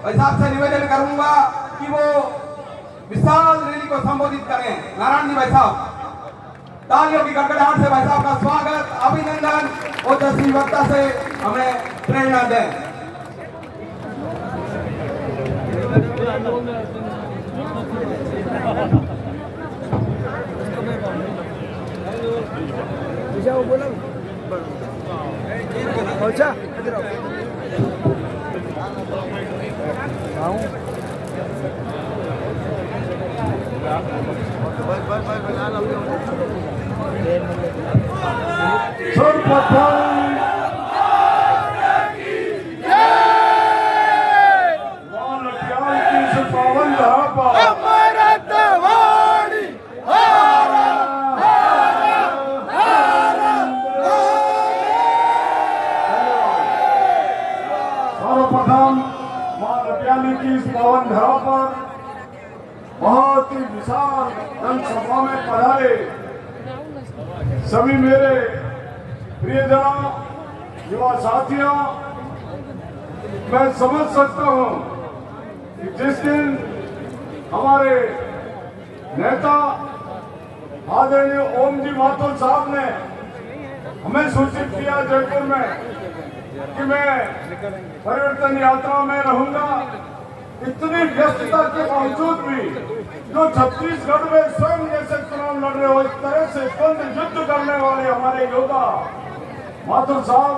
भाई साहब से निवेदन करूंगा कि वो विशाल रैली को संबोधित करें। नारायण जी भाई साहब, तालियों की गड़गड़ाहट से भाई साहब का स्वागत, अभिनंदन और दसवीं वक्ता से हमें प्रेरणा दें। सर्वप्रथम मां लटियाली की इस पावन धरा पर बहुत ही विशाल जनसभा में पधारे सभी मेरे प्रियजनों, युवा साथियों, मैं समझ सकता हूं कि जिस दिन हमारे नेता आदरणीय ओम जी माथुर साहब ने हमें सूचित किया जयपुर में कि मैं परिवर्तन यात्रा में रहूंगा, इतनी व्यस्तता के बावजूद भी जो छत्तीसगढ़ में स्वयं जैसे चुनाव लड़ रहे हो, इस तरह से द्वंद युद्ध करने वाले हमारे योद्धा माथुर साहब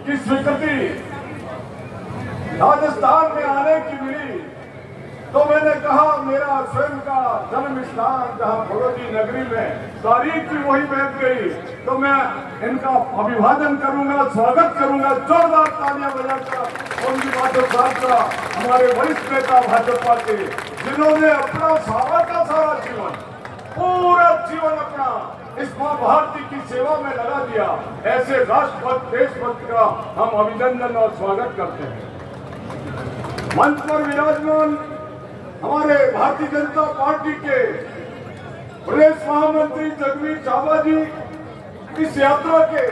की स्वीकृति राजस्थान में आने की मिली तो मैंने कहा मेरा स्वयं का जन्म स्थान जहां भगवती नगरी में तारीख भी वही बैठ गई, तो मैं इनका अभिवादन करूंगा, स्वागत करूंगा, जोरदार तालियां बजाकर ओम जी माथुर साहब का, हमारे वरिष्ठ नेता भाजपा के, जिन्होंने अपना सारा का सारा जीवन, पूरा जीवन अपना इस मां भारती की सेवा में लगा दिया। ऐसे राष्ट्रभक्त देशभक्त का हम अभिनंदन और स्वागत करते हैं। मंच पर विराजमान हमारे भारतीय जनता पार्टी के प्रदेश महामंत्री जगमीत चाबा जी, इस यात्रा के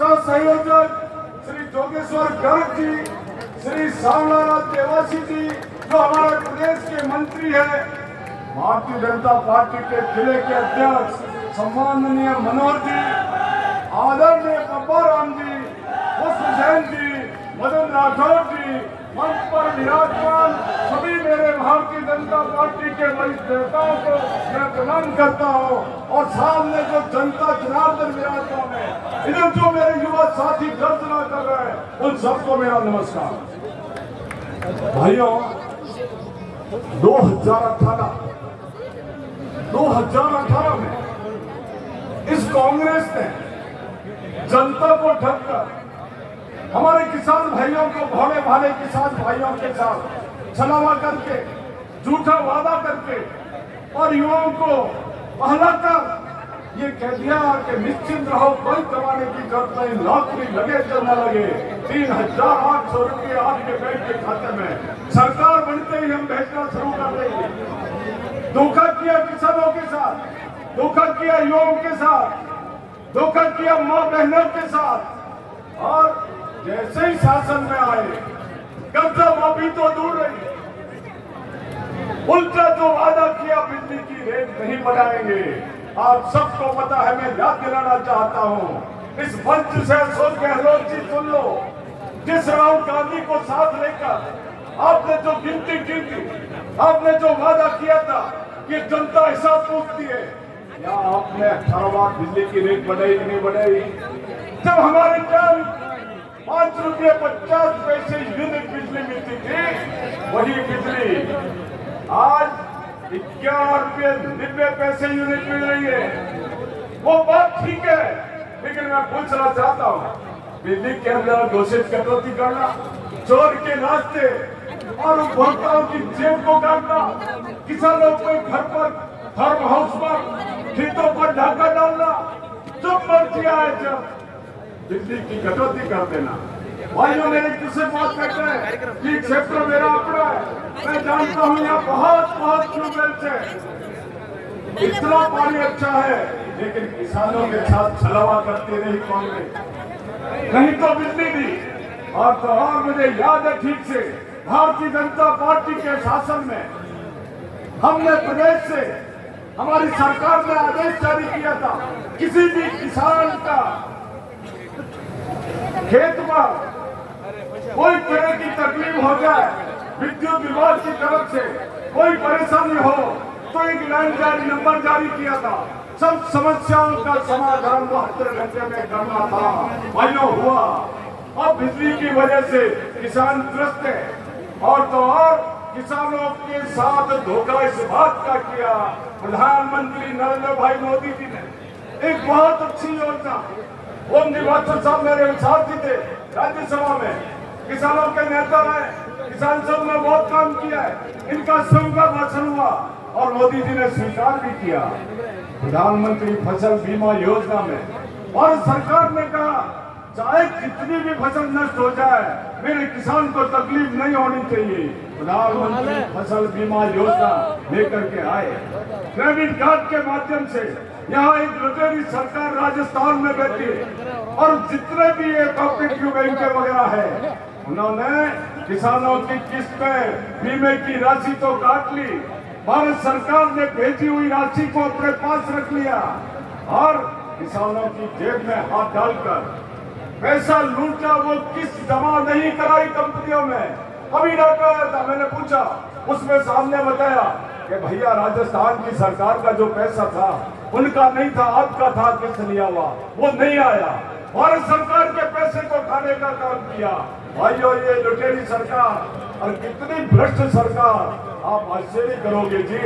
सह संयोजक श्री जोगेश्वर गर्ग जी, श्री श्यामलाल देवासी जी जो हमारे प्रदेश के मंत्री है, भारतीय जनता पार्टी के जिले के अध्यक्ष सम्माननीय मनोहर जी, आदरणीय पब्बा राम जी, पुष्प जैन जी, मदन राठौर जी, मंच पर विराजमान सभी मेरे भारतीय जनता पार्टी के वरिष्ठ नेताओं को मैं प्रणाम करता हूं और सामने जो जनता जनार्दन विराजमान है, इधर जो मेरे युवा साथी गर्जना कर रहे हैं, उन सबको मेरा नमस्कार। भाइयों, 2018 में इस कांग्रेस ने जनता को ठगकर हमारे किसान भाइयों को, भोले भाले किसान भाइयों के साथ छलावा करके, झूठा वादा करके और युवाओं को बहलाकर ये कह दिया कि निश्चिंत रहो, कोई कमाने की जरूरत नहीं, नौकरी लगे तो न लगे, 3,800 रुपये आपके बैंक के खाते में, सरकार बनते ही हम भेजना शुरू कर देंगे। धोखा किया किसानों के साथ, धोखा किया युवाओं के साथ, धोखा किया मां बहनों के साथ, और जैसे ही शासन में आए कर्जा माफी तो दूर रही, उल्टा जो वादा किया बिजली की रेट नहीं बढ़ाएंगे। आप सबको पता है, मैं याद दिलाना चाहता हूं, इस मंच से अशोक गहलोत जी सुन लो, जिस राहुल गांधी को साथ लेकर आपने जो गिनती की थी, आपने जो वादा किया था कि जनता हिसाब पूछती है, या आपने 18 बार बिजली की रेट बढ़ाई कि नहीं बढ़ाई? जब हमारे टाइम 5 रुपये 50 पैसे यूनिट बिजली मिलती थी, वही बिजली आज 11 रुपये 90 पैसे यूनिट मिल रही है। वो बात ठीक है, लेकिन मैं पूछना चाहता हूँ, बिजली के अंदर घोषित कटौती करना, चोर के रास्ते और उपभोक्ताओं की जेब को काटना, किसानों को घर पर, फार्म हाउस पर, खेतों पर ढाका डालना, जो मर्जी आए जब बिजली की कटौती कर देना। भाइयों, मेरे किससे बात करते हैं कि क्षेत्र मेरा अपना है, मैं जानता हूँ यहाँ बहुत ट्यूबवेल है, इतना पानी अच्छा है, लेकिन किसानों के साथ छलावा करती रही कांग्रेस, नहीं तो बिजली दी। और तो और मुझे याद है ठीक से, भारतीय जनता पार्टी के शासन में हमने प्रदेश से हमारी सरकार ने आदेश जारी किया था, किसी भी किसान का खेत पर कोई तरह की तकलीफ हो जाए, विद्युत विभाग की तरफ से कोई परेशानी हो तो एक लैंडलाइन नंबर जारी किया था। सब समस्याओं का समाधान 72 घंटे में करना था। भाइयों हुआ, अब बिजली की वजह से किसान त्रस्त है, और तो और किसानों के साथ धोखा इस बात का किया। प्रधानमंत्री नरेंद्र भाई मोदी जी ने एक बहुत अच्छी योजना, ओम निवासर साहब मेरे साथी थे राज्यसभा में, किसानों के नेता रहे, किसान संघ में बहुत काम किया है, इनका स्वयं का भाषण हुआ और मोदी जी ने स्वीकार भी किया प्रधानमंत्री फसल बीमा योजना में। और सरकार ने कहा चाहे कितनी भी फसल नष्ट हो जाए, मेरे किसान को तकलीफ नहीं होनी चाहिए। प्रधानमंत्री फसल बीमा योजना लेकर के आए। क्रेडिट कार्ड के माध्यम से यहाँ एक लुटेरी सरकार राजस्थान में बैठी है, और जितने भी ये कोऑपरेटिव बैंक वगैरह है, उन्होंने किसानों की किस्त में बीमे की राशि तो काट ली, भारत सरकार ने भेजी हुई राशि को अपने पास रख लिया और किसानों की जेब में हाथ डालकर पैसा लूटा। वो किस्त जमा नहीं कराई कंपनियों में। अभी डाका था, मैंने पूछा, उसमें सामने बताया कि भैया राजस्थान की सरकार का जो पैसा था उनका नहीं था, आपका था, किस्त लिया हुआ, वो नहीं आया। भारत सरकार के पैसे को खाने का काम किया। भाइयों ये लुटेरी सरकार और कितनी भ्रष्ट सरकार, आप आश्चर्य करोगे जी।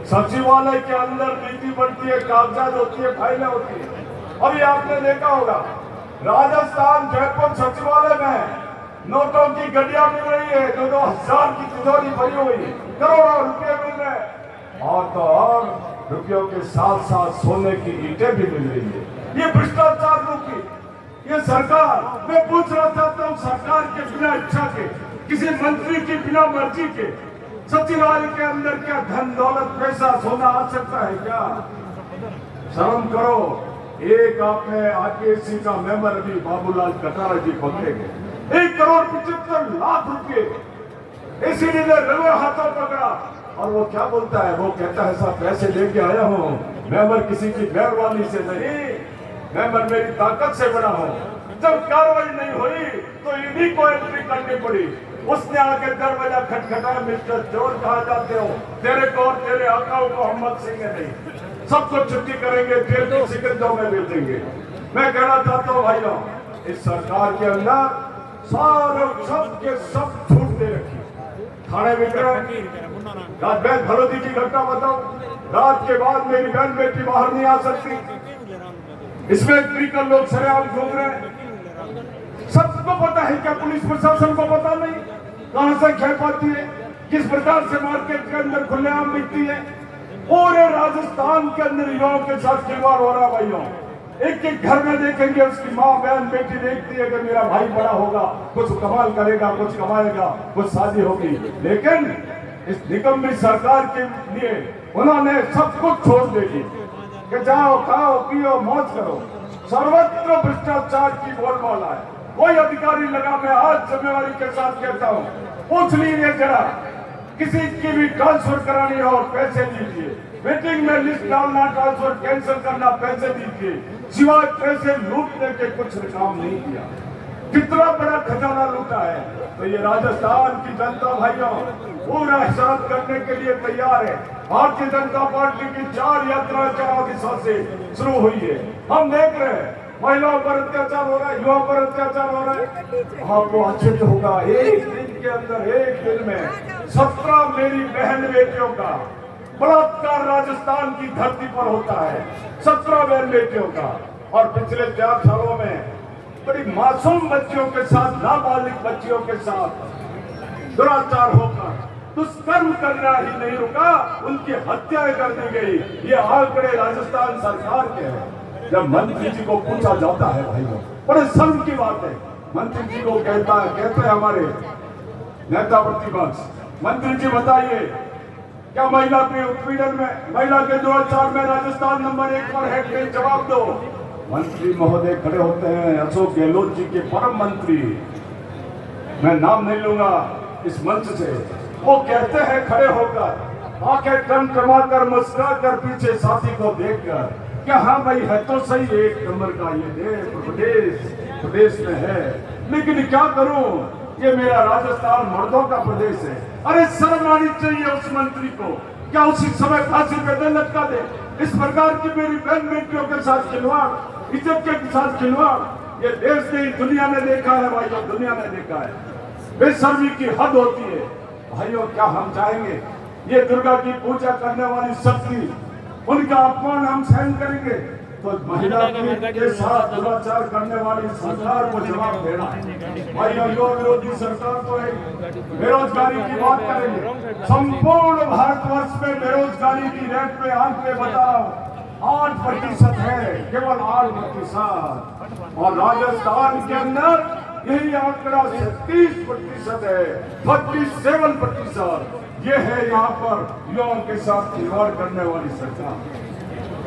सचिवालय के अंदर नीति बनती है, कागजात होती है, फाइलें होती है। अभी आपने देखा होगा राजस्थान जयपुर सचिवालय में नोटों की गड्डियां मिल रही है, 2,000 की तिजोरी भरी हुई, करोड़ों रुपए मिल रहे हैं, और तो और रुपयों के साथ साथ सोने की ईंटें भी मिल रही है। ये भ्रष्टाचार रूपी ये सरकार, मैं पूछ रहा चाहता हूँ, सरकार के बिना इच्छा के, किसी मंत्री की बिना मर्जी के सचिवालय के अंदर क्या धन दौलत पैसा सोना आ सकता है क्या? शर्म करो। एक आपने आरकेसी का मेंबर अभी बाबूलाल कटारा जी पकड़े गए, 1,75,00,000 रुपए इसीलिए रवे हाथों पकड़ा। और वो क्या बोलता है, वो कहता है साहब पैसे लेके आया हूँ, मेंबर किसी की मेहरबानी से नहीं, मेंबर मेरी ताकत से बना हूँ। जब कार्रवाई नहीं हुई तो इन्हीं को एंट्री करनी पड़ी। उसने आके दरवाजा खटखटाया, मिस्टर चोर कहा जाते हो, तेरे को और तेरे आका मोहम्मद सिंह है नहीं, सबको छुट्टी करेंगे, जेल की सिकंजों में भेजेंगे। मैं कहना चाहता हूँ भाइयों, इस सरकार के अंदर सारे सब के सब छूट दे रखी। थाने विक्रय रात बहन भलोदी की घटना बताओ, रात के बाद मेरी बहन बेटी बाहर नहीं आ सकती, इसमें स्पीकर लोग सरेआम घूम रहे हैं। सबको पता है क्या? पुलिस प्रशासन को पता नहीं कहां से खेप आती है, किस प्रकार से मार्केट के अंदर खुलेआम बिकती है। पूरे राजस्थान के अंदर युवाओं के साथ खिलवाड़ हो रहा है भाइयों। एक एक घर में देखेंगे उसकी माँ बहन बेटी देखती है कि मेरा भाई बड़ा होगा, कुछ कमाल करेगा, कुछ कमाएगा, कुछ शादी होगी। लेकिन इस निकम्मी सरकार के लिए उन्होंने सब कुछ छोड़ देगी कि जाओ खाओ पियो मौज करो। सर्वत्र भ्रष्टाचार की बोलबाला है। कोई अधिकारी लगा, मैं आज जिम्मेवारी के साथ कहता हूँ, पूछ लीजिए जरा, किसी की भी ट्रांसफर करानी हो पैसे दीजिए, मीटिंग में लिस्ट डालना, ट्रांसफर कैंसिल करना, पैसे दीजिए, सिवाय पैसे लूटने के कुछ काम नहीं किया। कितना बड़ा खजाना लूटा है। तो ये राजस्थान की जनता भाइयों पूरा हिसाब करने के लिए तैयार है। भारतीय जनता पार्टी की 4 यात्रा 4 दिशा से शुरू हुई है। हम देख रहे हैं महिलाओं पर अत्याचार हो रहा है, युवाओं पर अत्याचार हो रहा है। आपको आश्चर्य होगा, एक दिन के अंदर, एक दिन में 17 मेरी बहन बेटियों का बलात्कार राजस्थान की धरती पर होता है। 17 बहन बेटियों का। और पिछले 4 सालों में बड़ी मासूम बच्चियों के साथ, नाबालिग बच्चियों के साथ दुराचार होकर दुष्कर्म करना ही नहीं रुका, उनकी हत्याएं कर दी गई। ये आंकड़े राजस्थान सरकार के हैं। जब मंत्री जी को पूछा जाता है भाइयों, बड़े शर्म की बात है, मंत्री जी को कहते हैं हमारे नेता प्रतिपक्ष, मंत्री जी बताइए क्या महिला के उत्पीड़न में, महिला के दुराचार में राजस्थान नंबर 1 पर है? कि जवाब दो। मंत्री महोदय खड़े होते हैं, अशोक गहलोत जी के परम मंत्री, मैं नाम नहीं लूंगा, इस मंच से, वो कहते हैं खड़े होकर, आंखें टमटमाकर मुस्कुरा कर पीछे साथी को देखकर, क्या हाँ भाई है तो सही एक नंबर का ये देश प्रदेश में है, लेकिन क्या करूं ये मेरा राजस्थान मर्दों का प्रदेश है। अरे शर्म आनी चाहिए उस मंत्री को, क्या उसी समय फांसी पे न लटका दे। इस प्रकार की मेरी बहन बेटियों के साथ खिलवाड़, इज्जत के साथ खिलवाड़, ये देश नहीं दुनिया ने देखा है भाइयों, दुनिया ने देखा है। बेशर्मी की हद होती है भाइयों। क्या हम चाहेंगे ये दुर्गा की पूजा करने वाली शक्ति, उनका अपमान हम सहन करेंगे? तो महिला के साथ दुराचार करने वाली सरकार को जवाब देना है भाइयों। युवा विरोधी सरकार तो है। बेरोजगारी की बात करेंगे, संपूर्ण भारतवर्ष में बेरोजगारी की रेट में आंकड़े बता रहा हूँ 8% है, केवल 8%। और राजस्थान के अंदर यही आंकड़ा 36% है, 37%। ये है यहाँ पर युवाओं के साथ खिलवाड़ करने वाली सरकार।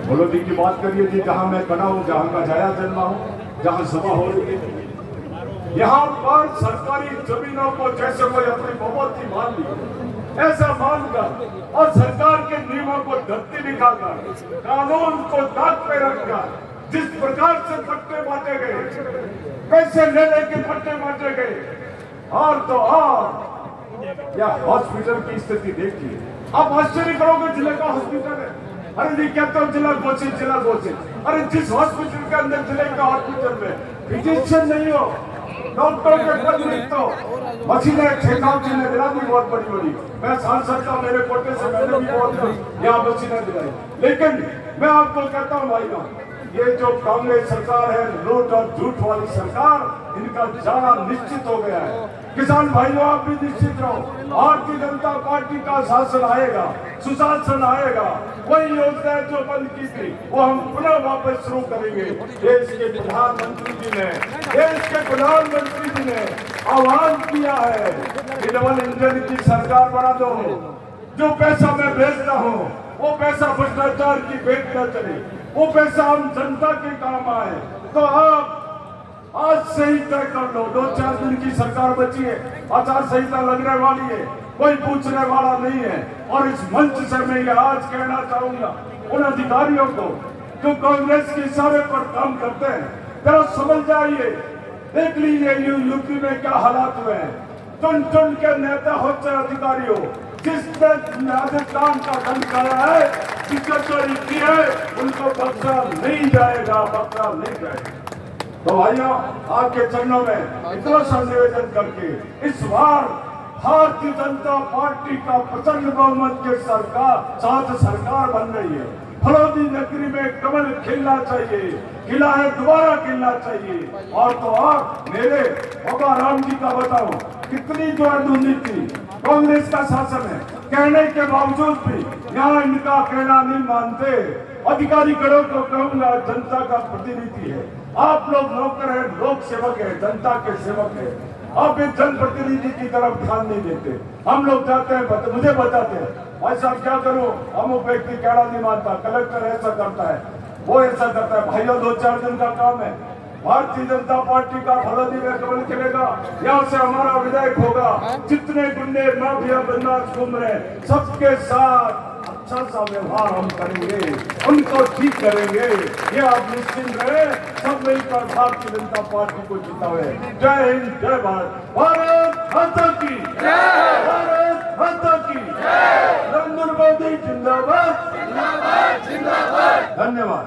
भगवती की बात करिए जी, जहां मैं खड़ा हूं, जहां का जाया जन्मा हूं, जहां सभा हो रही है, यहाँ पर सरकारी जमीनों को जैसे कोई अपनी बहुमती मान ली, ऐसा मानकर और सरकार के नियमों को धरती दिखाकर, कानून को दाग पे रखकर जिस प्रकार से पट्टे बांटे गए, पैसे ले लेके पट्टे बांटे गए, और तो और या हॉस्पिटल की स्थिति देखिए। आप आश्चर्य करोगे, जिले का हॉस्पिटल है, अरे जी कहते हो जिला घोषित, जिला घोषित। अरे जिस हॉस्पिटल के अंदर जिले का हॉस्पिटल में फिजिशियन नहीं हो, डॉक्टर के पद नहीं, तो मशीनें ठेकाव चीजें दिला दी बहुत बड़ी बड़ी। मैं सांसद का, मेरे कोटे से मैंने भी बहुत यहाँ मशीनें दिलाई। लेकिन मैं आपको कहता हूँ भाई, ये जो कांग्रेस सरकार है, लूट और झूठ वाली सरकार, इनका जाना निश्चित हो गया है। किसान भाइयों आप भी निश्चित रहो, भारतीय जनता पार्टी का शासन आएगा, सुशासन आएगा। वही योजना जो बंद की थी वो हम पुनः वापस शुरू करेंगे। देश के प्रधानमंत्री जी ने आह्वान किया है कि डबल इंजन की सरकार बना दो, जो पैसा मैं भेजता हूँ वो पैसा भ्रष्टाचार की भेंट न चले, वो पैसा हम जनता के काम आए। तो आप आज से ही तय कर लो, 2-4 दिन की सरकार बची है, आचार संहिता लगने वाली है, कोई पूछने वाला नहीं है। और इस मंच से मैं ये आज कहना चाहूंगा उन अधिकारियों को जो कांग्रेस के इशारे पर काम करते हैं, जरा समझ जाइए, देख लीजिए यूपी में क्या हालात हुए हैं। चुन के नेता होते अधिकारियों, जिसने राजस्थान का दंड कराया है, जिसने की है, उनको बख्शा नहीं जाएगा, बख्शा नहीं जाएगा। तो भाइयों आपके चरणों में इतना सा निवेदन करके इस बार भारतीय जनता पार्टी का प्रचंड बहुमत के साथ सरकार बन रही है। फलोदी नगरी में कमल खिलना चाहिए, खिला है, दोबारा खिलना चाहिए। और तो और मेरे बाबा राम जी का बताओ, कितनी जो है दुर्नीति, कांग्रेस का शासन है, कहने के बावजूद भी यहाँ इनका कहना नहीं मानते। अधिकारी गणों को कहूंगा, जनता का प्रतिनिधि है, आप लोग नौकर है, लोक सेवक है, जनता के सेवक है। आप एक जनप्रतिनिधि की तरफ ध्यान नहीं देते। हम लोग जाते हैं, मुझे बताते हैं भाई साहब क्या करूं, अमुक व्यक्ति कहना नहीं मानता, कलेक्टर ऐसा करता है, वो ऐसा करता है। भाइयों 2-4 दिन का काम है। भारतीय जनता पार्टी का फलोदी में कमल खिलेगा, यहाँ से हमारा विधायक होगा। जितने गुंडे माफिया बदमाश घूम रहे हैं, सबके साथ अच्छा सा व्यवहार हम करेंगे, उनको ठीक करेंगे। ये आप निश्चिंत रहे, सब मिलकर भारतीय जनता पार्टी को जितावे। जय हिंद, जय भारत, भारत माता की जय, भारत माता की जय, नरेंद्र मोदी जिंदाबाद, जिंदाबाद, जिंदाबाद। धन्यवाद।